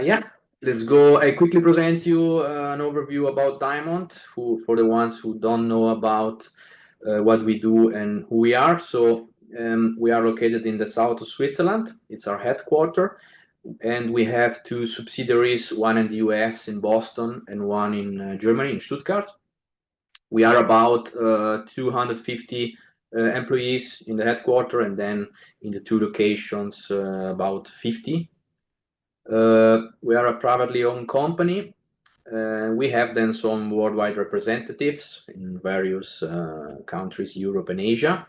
Yeah, let's go. I quickly present you an overview about Diamond, for the ones who don't know about what we do and who we are. So we are located in the south of Switzerland. It's our headquarter, and we have two subsidiaries, one in the US in Boston and one in Germany in Stuttgart. We are about 250 employees in the headquarter, and then in the two locations about 50. We are a privately owned company. We have then some worldwide representatives in various countries, Europe and Asia.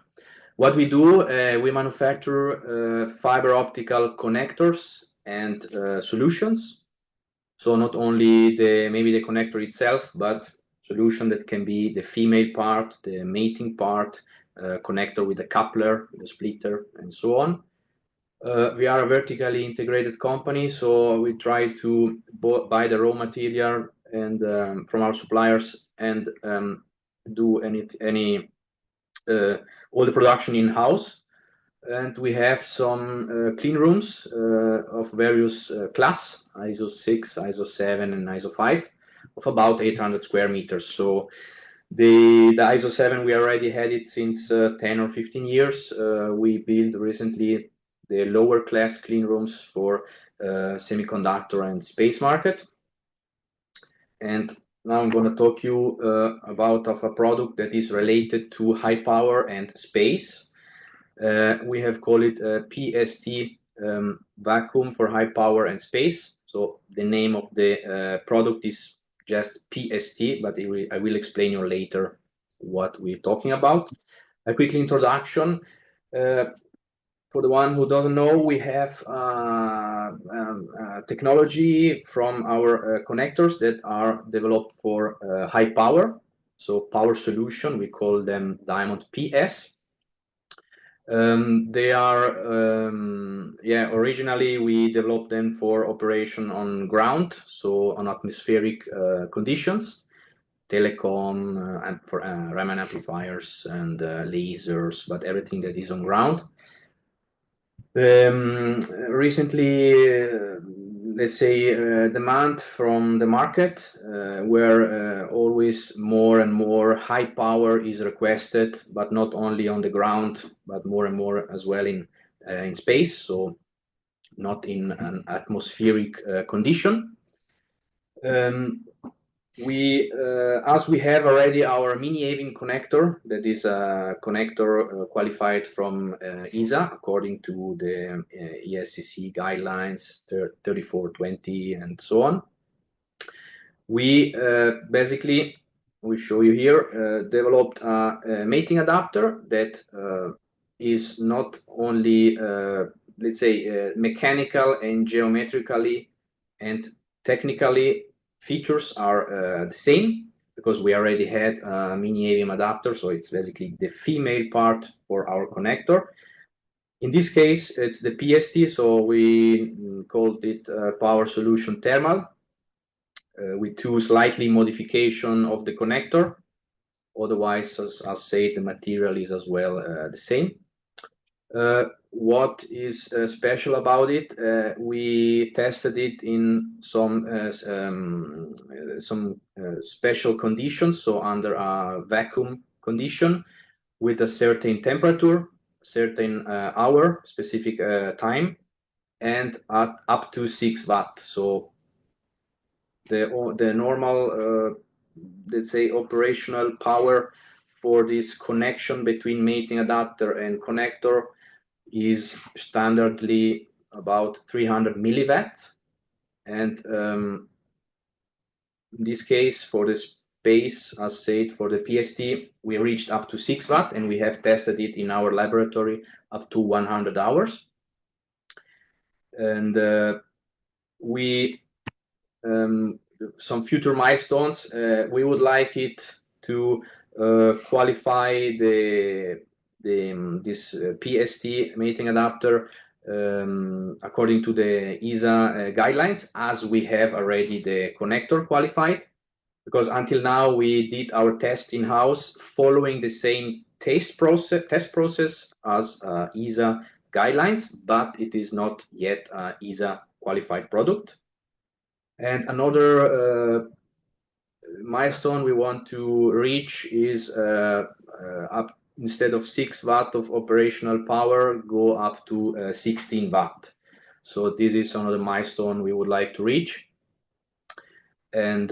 What we do, we manufacture fiber optical connectors and solutions. So not only maybe the connector itself, but solution that can be the female part, the mating part, connector with a coupler, with a splitter, and so on. We are a vertically integrated company, so we try to buy the raw material and from our suppliers and do all the production in house. And we have some clean rooms of various class, ISO 6, ISO 7, and ISO 5, of about 800 square meters. So the ISO 7, we already had it since 10 or 15 years. We built recently the lower class clean rooms for semiconductor and space market. And now I'm going to talk you about a product that is related to high power and space. We have called it PST vacuum for high power and space. So the name of the product is just PST, but I will explain you later what we're talking about. A quick introduction. For the one who doesn't know, we have technology from our connectors that are developed for high power. So power solution, we call them Diamond PS. They are, originally we developed them for operation on ground, so on atmospheric conditions, telecom, and for Raman amplifiers and lasers, but everything that is on ground. Recently, let's say, demand from the market, where always more and more high power is requested, but not only on the ground, but more and more as well in space, so not in an atmospheric condition. As we have already our Mini-AVIM connector, that is a connector qualified from ESA according to the ESCC guidelines 3420 and so on. We basically, we show you here, developed a mating adapter that is not only, let's say, mechanical and geometrically and technically features are the same, because we already had a Mini-AVIM adapter, so it's basically the female part for our connector. In this case, it's the PST, so we called it Power Solution Thermal, with two slightly modification of the connector. Otherwise, as said, the material is as well the same. What is special about it? We tested it in some special conditions, so under a vacuum condition with a certain temperature, certain hour, specific time, and at up to 6 watt. So the normal, let's say, operational power for this connection between mating adapter and connector is standardly about 300 milliwatts, and in this case, for the space, as said, for the PST, we reached up to 6 watt, and we have tested it in our laboratory up to 100 hours. And we some future milestones. We would like it to qualify this PST mating adapter according to the ESA guidelines, as we have already the connector qualified, because until now we did our test in-house following the same test process as ESA guidelines, but it is not yet ESA qualified product. And another milestone we want to reach is up, instead of 6 watt of operational power, go up to 16 watt. So this is another milestone we would like to reach. And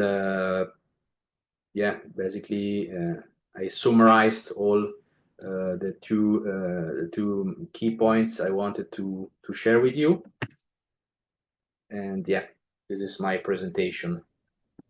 yeah, basically I summarized all the two key points I wanted to share with you. And yeah, this is my presentation.